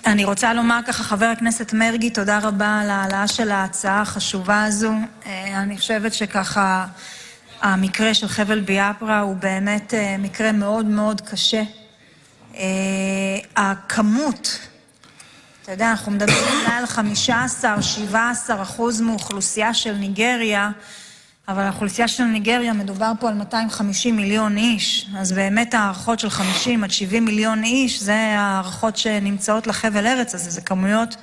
אני רוצה לומר ככה, חבר הכנסת מרגי, תודה רבה על העלאה של ההצעה החשובה הזו. אני חושבת שככה המקרה של חבל ביאפרה הוא באמת מקרה מאוד מאוד קשה. הכמות, אתה יודע, אנחנו מדברים על 15-17% מאוכלוסייה של ניגריה, אבל האוכלוסייה של ניגריה מדובר פה על 250 מיליון איש, אז באמת הערכות של 50 עד 70 מיליון איש, זה הערכות שנמצאות לחבל ארץ הזה, זה כמויות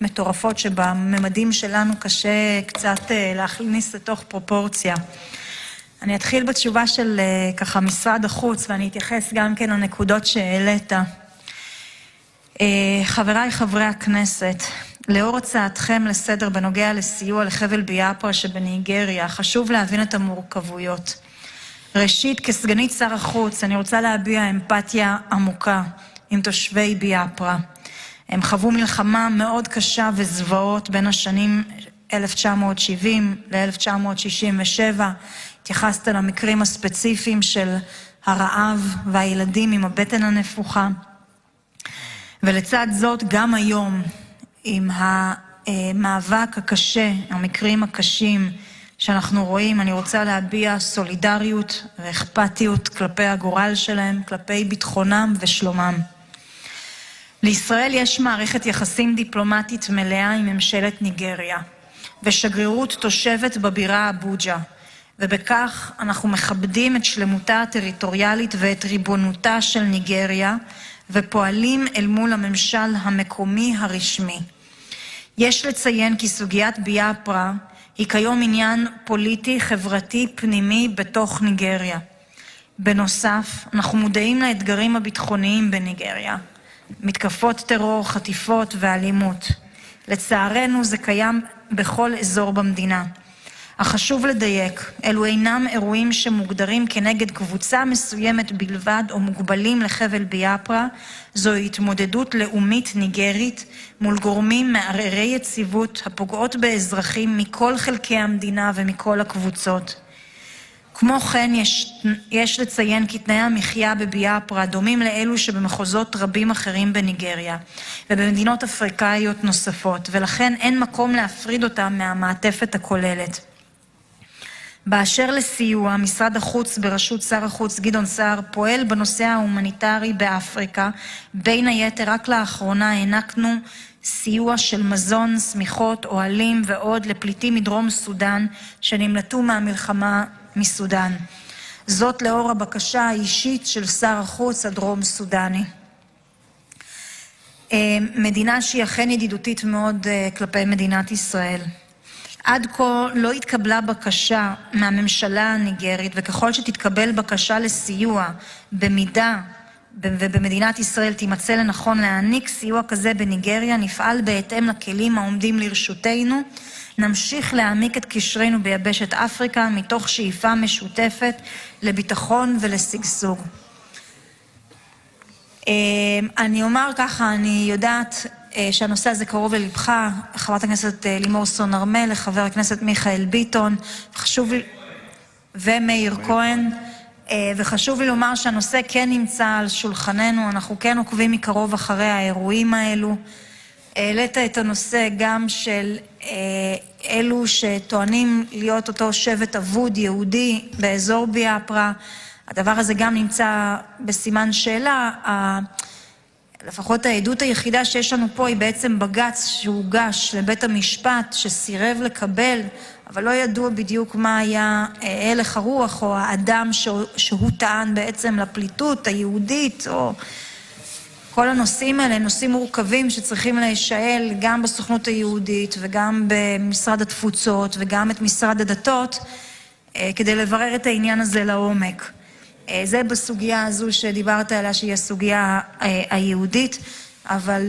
מטורפות שבממדים שלנו קשה קצת להכניס לתוך פרופורציה. אני אתחיל בתשובה של ככה משרד החוץ, ואני אתייחס גם כן לנקודות שהעלית. חבריי חברי הכנסת, לאור הצעתכם לסדר בנוגע לסיוע לחבל ביאפרה שבניגריה, חשוב להבין את המורכבויות. ראשית, כסגנית שר החוץ, אני רוצה להביע אמפתיה עמוקה עם תושבי ביאפרה. הם חוו מלחמה מאוד קשה וזוועות בין השנים 1970 ל-1967. התייחסת למקרים הספציפיים של הרעב והילדים עם הבטן הנפוחה. ולצד זאת, גם היום, עם המאבק הקשה, המקרים הקשים שאנחנו רואים, אני רוצה להביע סולידריות ואכפתיות כלפי הגורל שלהם, כלפי ביטחונם ושלומם. לישראל יש מערכת יחסים דיפלומטית מלאה עם ממשלת ניגריה, ושגרירות תושבת בבירה אבוג'ה, ובכך אנחנו מכבדים את שלמותה הטריטוריאלית ואת ריבונותה של ניגריה, ופועלים אל מול הממשל המקומי הרשמי. יש לציין כי סוגיית ביאפרה היא כיום עניין פוליטי חברתי פנימי בתוך ניגריה. בנוסף, אנחנו מודעים לאתגרים הביטחוניים בניגריה, מתקפות טרור, חטיפות ואלימות. לצערנו זה קיים בכל אזור במדינה. החשוב לדייק, אלו אינם אירועים שמוגדרים כנגד קבוצה מסוימת בלבד או מוגבלים לחבל ביאפרה, זוהי התמודדות לאומית ניגרית מול גורמים מערערי יציבות הפוגעות באזרחים מכל חלקי המדינה ומכל הקבוצות. כמו כן יש לציין כי תנאי המחיה בביאפרה דומים לאלו שבמחוזות רבים אחרים בניגריה ובמדינות אפריקאיות נוספות, ולכן אין מקום להפריד אותם מהמעטפת הכוללת. באשר לסיוע, משרד החוץ בראשות שר החוץ גדעון סער פועל בנושא ההומניטרי באפריקה. בין היתר, רק לאחרונה הענקנו סיוע של מזון, סמיכות, אוהלים ועוד לפליטים מדרום סודן שנמלטו מהמלחמה מסודן. זאת לאור הבקשה האישית של שר החוץ הדרום סודני. מדינה שהיא אכן ידידותית מאוד כלפי מדינת ישראל. עד כה לא התקבלה בקשה מהממשלה הניגרית, וככל שתתקבל בקשה לסיוע במידה ובמדינת ישראל תימצא לנכון להעניק סיוע כזה בניגריה, נפעל בהתאם לכלים העומדים לרשותנו. נמשיך להעמיק את קשרינו ביבשת אפריקה מתוך שאיפה משותפת לביטחון ולשגשוג. אני אומר ככה, אני יודעת שהנושא הזה קרוב ללבך, חברת הכנסת לימור סון הר מלך, חבר הכנסת מיכאל ביטון, ומאיר כהן, וחשוב לי לומר שהנושא כן נמצא על שולחננו, אנחנו כן עוקבים מקרוב אחרי האירועים האלו. העלית את הנושא גם של אלו שטוענים להיות אותו שבט אבוד יהודי באזור ביאפרה. הדבר הזה גם נמצא בסימן שאלה. לפחות העדות היחידה שיש לנו פה היא בעצם בג"ץ שהוגש לבית המשפט שסירב לקבל, אבל לא ידוע בדיוק מה היה הלך הרוח או האדם שהוא טען בעצם לפליטות היהודית, או כל הנושאים האלה, נושאים מורכבים שצריכים להישאל גם בסוכנות היהודית וגם במשרד התפוצות וגם את משרד הדתות כדי לברר את העניין הזה לעומק. זה בסוגיה הזו שדיברת עליה שהיא הסוגיה היהודית, אבל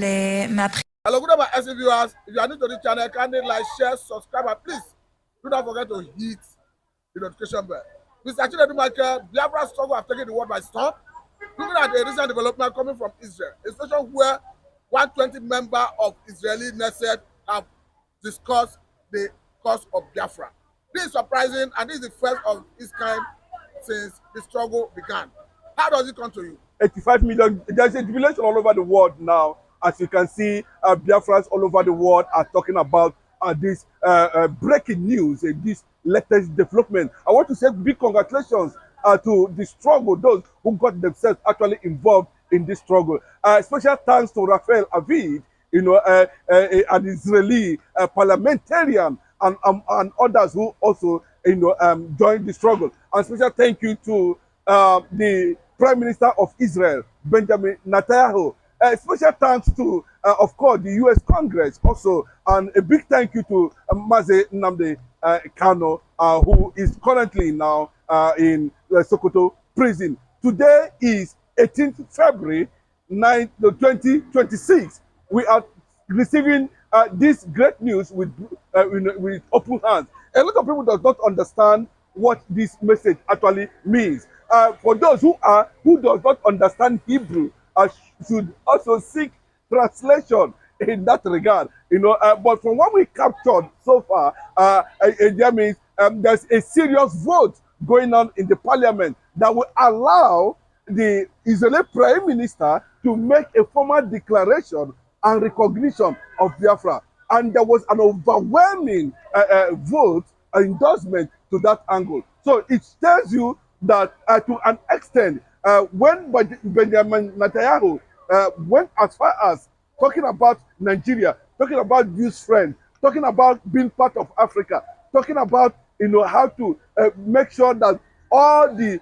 מהבחינה... Hello, good morning, viewers. If you are new to this channel, kindly like, share, subscribe, and please do not forget to hit the notification bell. Mr. Chinedu Michael, Biafra struggle have taken the world by storm. Looking at the recent development coming from Israel, a situation where 120 members of Israeli Knesset have discussed the cause of Biafra. This is surprising, and this is the first of its kind since the struggle began. How does it come to you? 85 million. There's a jubilation all over the world now. As you can see, Biafrans all over the world are talking about this breaking news, this latest development. I want to say big congratulations to the struggle, those who got themselves actually involved in this struggle. Special thanks to Raphael Avid, an Israeli parliamentarian, and others who also, joined the struggle. And special thank you to the Prime Minister of Israel, Benjamin Netanyahu. Special thanks to, of course, the U.S. Congress also, and a big thank you to Mazi Nnamdi Kanu, who is currently now in Sokoto prison. Today is 18th February 2026. We are receiving this great news with open hands. A lot of people does not understand what this message actually means. For those who does not understand Hebrew, should also seek translation in that regard. But from what we captured so far, that means there's a serious vote going on in the parliament that will allow the Israeli Prime Minister to make a formal declaration and recognition of Biafra. And there was an overwhelming vote, endorsement to that angle. So it tells you that to an extent, when Benjamin Netanyahu went as far as talking about Nigeria, talking about Jewish friends, talking about being part of Africa, talking about how to make sure that all the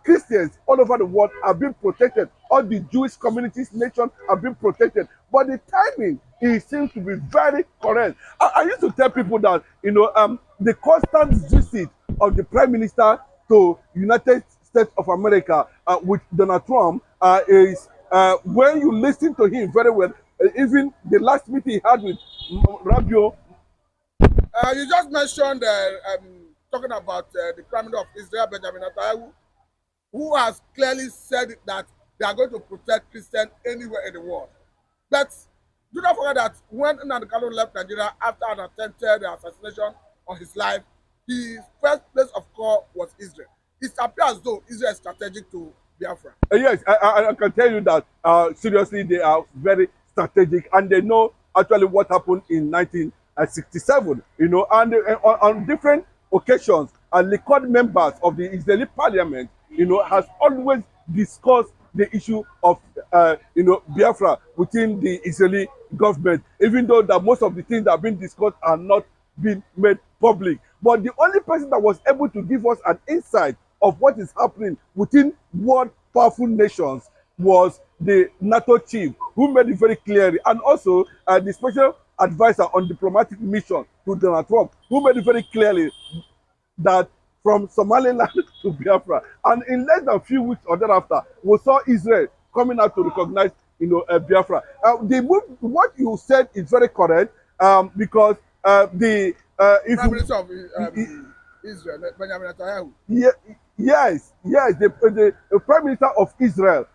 Christians all over the world are being protected, all the Jewish communities, nations are being protected. But the timing, it seems to be very correct. I used to tell people that the constant visit of the Prime Minister to United States of America with Donald Trump is when you listen to him very well. Even the last meeting he had with Rabio. You just mentioned talking about the Prime Minister of Israel, Benjamin Netanyahu, who has clearly said that they are going to protect Christians anywhere in the world. But do not forget that when Nnamdi Kanu left Nigeria after an attempted assassination on his life, his first place of call was Israel. It appears as though Israel is strategic to Biafra. Yes, I can tell you that seriously they are very strategic, and they know actually what happened in 1967. And on different occasions, Likud members of the Israeli parliament, has always discussed the issue of Biafra within the Israeli government, even though that most of the things that have been discussed are not being made public. But the only person that was able to give us an insight of what is happening within world powerful nations was the NATO chief, who made it very clearly, and also the special advisor on diplomatic mission to Donald Trump, who made it very clearly that from Somaliland to Biafra, and in less than a few weeks or thereafter, we saw Israel coming out to recognize Biafra. What you said is very correct, because the Prime Minister of Israel, Benjamin Netanyahu. Yes, the Prime Minister of Israel,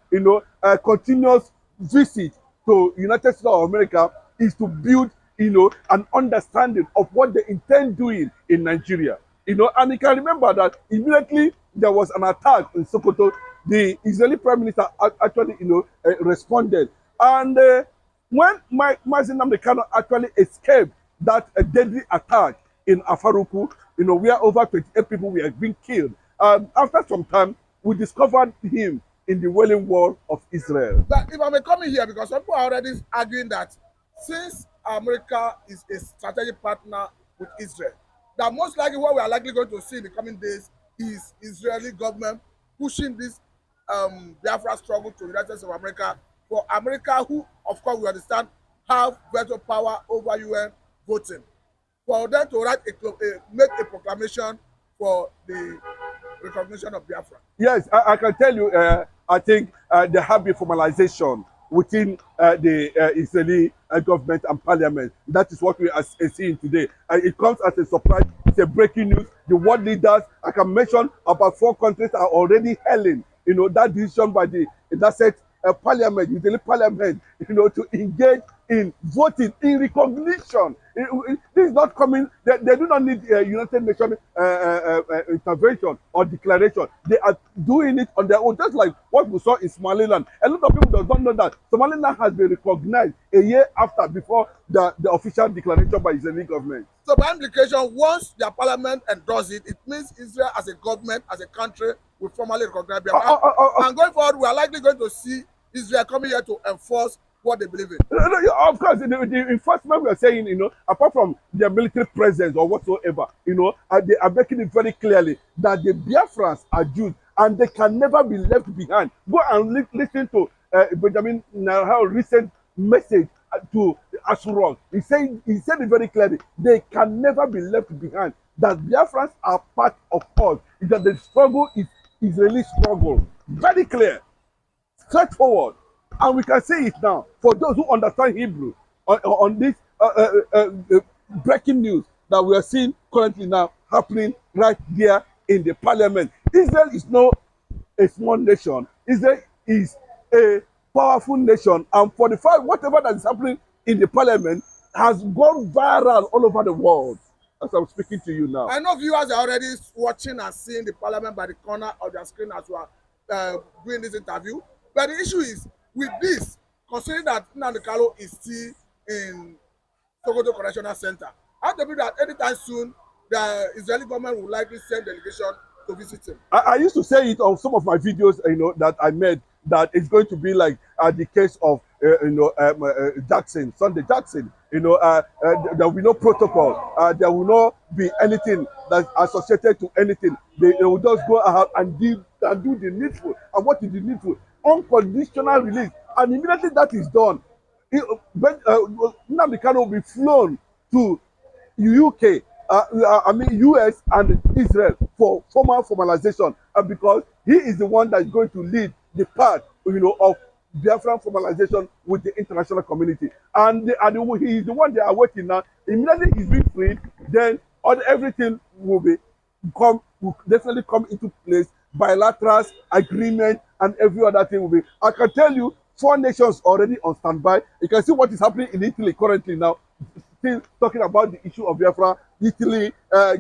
continuous visit to United States of America is to build, an understanding of what they intend doing in Nigeria. And you can remember that immediately there was an attack in Sokoto, the Israeli Prime Minister actually, responded. And when Mazi Nnamdi Kanu actually escaped that deadly attack in Afaruku, where over 28 people were being killed, after some time, we discovered him in the Wailing Wall of Israel. But if I may come in here, because some people are already arguing that since America is a strategic partner with Israel, that most likely what we are likely going to see in the coming days is Israeli government pushing this Biafra struggle to the United States of America, for America, who, of course, we understand, have veto power over UN voting, for them to make a proclamation for the recognition of Biafra. Yes, I can tell you, I think there have been formalization within the Israeli government and parliament. That is what we are seeing today. It comes as a surprise. It's a breaking news. The world leaders, I can mention about 4 countries are already hailing, that decision by the parliament, Israeli parliament, to engage in voting in recognition This is not coming. They do not need United Nations intervention or declaration. They are doing it on their own, just like what we saw in Somaliland. A lot of people don't know that Somaliland has been recognized a year after before the official declaration by Israeli government. So by implication, once their parliament endorses it, it means Israel as a government, as a country, will formally recognize Biafra. And going forward, we are likely going to see Israel coming here to enforce what they believe in. Of course, the enforcement we are saying, apart from their military presence or whatsoever, they are making it very clearly that the Biafrans are Jews and they can never be left behind. Go and listen to Benjamin Netanyahu's recent message to Ashurok. He said it very clearly. They can never be left behind. That Biafrans are part of us. That the struggle is Israeli struggle. Very clear, straightforward. And we can see it now for those who understand Hebrew on this breaking news that we are seeing currently now happening right there in the parliament. Israel is not a small nation. Israel is a powerful nation. And for the fact, whatever that is happening in the parliament has gone viral all over the world. As I'm speaking to you now. I know viewers are already watching and seeing the parliament by the corner of their screen as we are doing this interview. But the issue is, with this, considering that Nnamdi Kanu is still in Sokoto Correctional Center, I believe that anytime soon the Israeli government will likely send delegation to visit him. I used to say it on some of my videos, that I made, that it's going to be like the case of Jackson, Sunday Jackson. There will be no protocol. There will not be anything that's associated to anything. They will just go ahead and do the needful. And what is the needful? Unconditional release. And immediately that is done, Nnamdi Kanu will be flown to UK, US and Israel for formal formalization, because he is the one that is going to lead the path, of Biafran formalization with the international community. And he is the one they are waiting now. Immediately he's being freed, then everything will definitely come into place. Bilaterals, agreement, and every other thing will be. I can tell you, 4 nations already on standby. You can see what is happening in Italy currently now. Still talking about the issue of Biafra. Italy,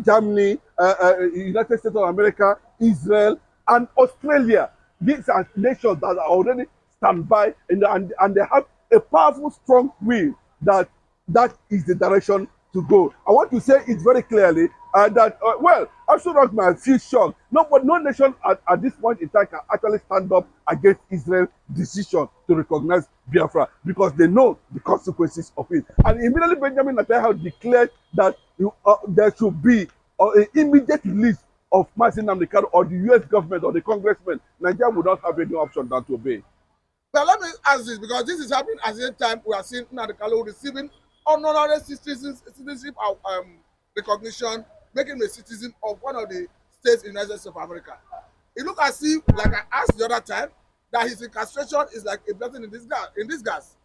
Germany, United States of America, Israel, and Australia. These are nations that are already standby, and they have a powerful, strong will that is the direction to go. I want to say it very clearly that, I should not might feel shocked. No nation at this point in time can actually stand up against Israel's decision to recognize Biafra, because they know the consequences of it. And immediately Benjamin Netanyahu declared that there should be an immediate release of Nnamdi Kanu, or the US government or the congressman. Nigeria would not have any option than to obey. But let me ask this, because this is happening at the same time we are seeing Nnamdi Kanu receiving honorary citizenship recognition, making him a citizen of one of the states in the United States of America. It looks as if, like I asked the other time, that his incarceration is like a blessing in disguise.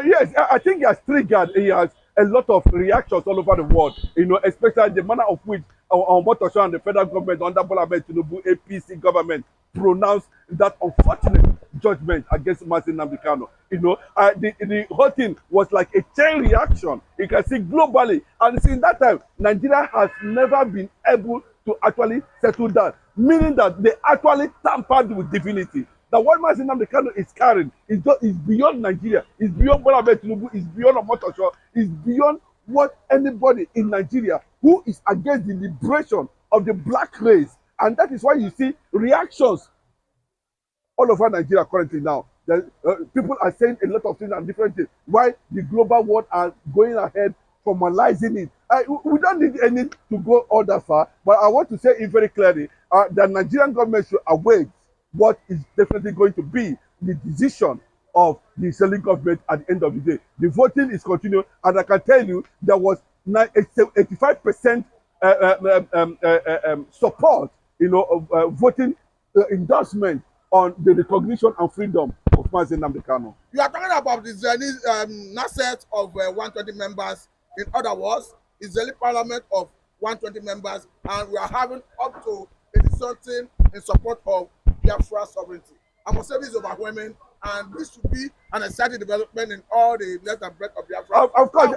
Yes, I think he has triggered. He has a lot of reactions all over the world, especially the manner of which Omotosho and the federal government under Bola Ahmed Tinubu APC government pronounced that unfortunate judgment against Nnamdi Kanu. The whole thing was like a chain reaction. You can see globally, and since that time, Nigeria has never been able to actually settle that, meaning that they actually tampered with divinity. That what Nnamdi Kanu is carrying is beyond Nigeria, is beyond Bola Ahmed Tinubu, is beyond Omotosho, is beyond what anybody in Nigeria who is against the liberation of the black race. And that is why you see reactions all over Nigeria currently now. People are saying a lot of things and different things. Why the global world are going ahead formalizing it. We don't need any to go all that far, but I want to say it very clearly. The Nigerian government should await what is definitely going to be the decision of the Israeli government at the end of the day. The voting is continuing, and I can tell you there was 85% support, voting endorsement on the recognition and freedom of Nnamdi Kanu. You are talking about the Israeli Knesset of 120 members. In other words, Israeli parliament of 120 members, and we are having up to 80 something in support of Biafra sovereignty. I must say this is overwhelming and this should be an exciting development in all the length and breadth of Biafra. Of course,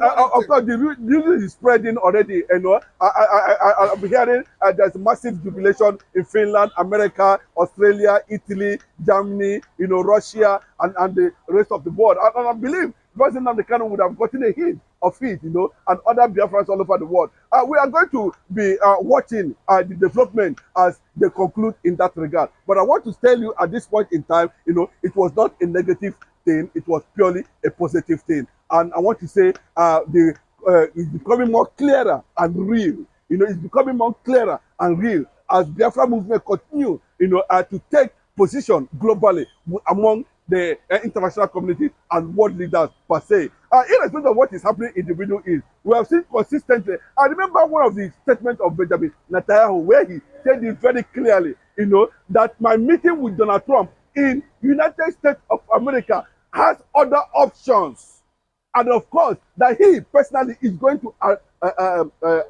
the news is spreading already. You know, I'm hearing there's massive jubilation in Finland, America, Australia, Italy, Germany, you know, Russia, and the rest of the world. And I believe President Kanu would have gotten a hint of it, you know, and other Biafrans all over the world. We are going to be watching the development as they conclude in that regard. But I want to tell you at this point in time, you know, it was not a negative thing, it was purely a positive thing. And I want to say it's becoming more clearer and real. You know, it's becoming more clearer and real as Biafra movement continue, you know, to take position globally among the international community and world leaders per se. Irrespective of what is happening in the Middle East, we have seen consistently. I remember one of the statements of Benjamin Netanyahu where he said it very clearly, you know, that my meeting with Donald Trump in United States of America has other options. And of course, that he personally is going to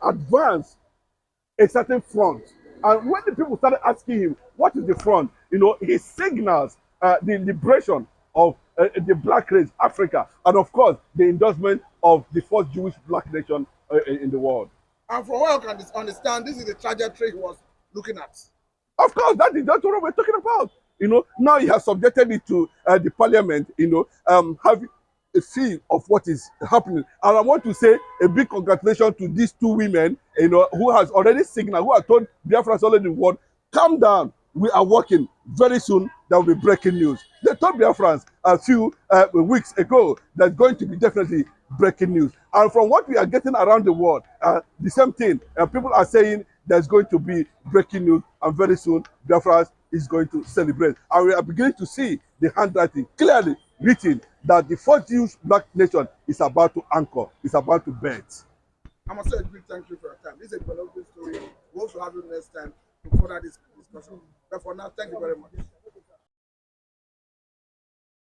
advance a certain front. And when the people started asking him, what is the front? You know, he signals the liberation of the black race, Africa, and of course, the endorsement of the first Jewish black nation in the world. And from what I can understand, this is the trajectory he was looking at. Of course, that is what we're talking about. You know, now he has subjected it to the parliament, you know, having a feel of what is happening. And I want to say a big congratulations to these two women, you know, who has already signaled, who have told Biafrans all over the world, calm down, we are working. Very soon, there will be breaking news. They told Biafrans a few weeks ago there's going to be definitely breaking news. And from what we are getting around the world, the same thing. People are saying there's going to be breaking news, and very soon, Biafrans is going to celebrate. And we are beginning to see the handwriting clearly written that the first Jewish black nation is about to anchor, is about to birth. I must say a big thank you for your time. This is a developing story. We hope to have you next time to further this discussion. But for now, thank you very much.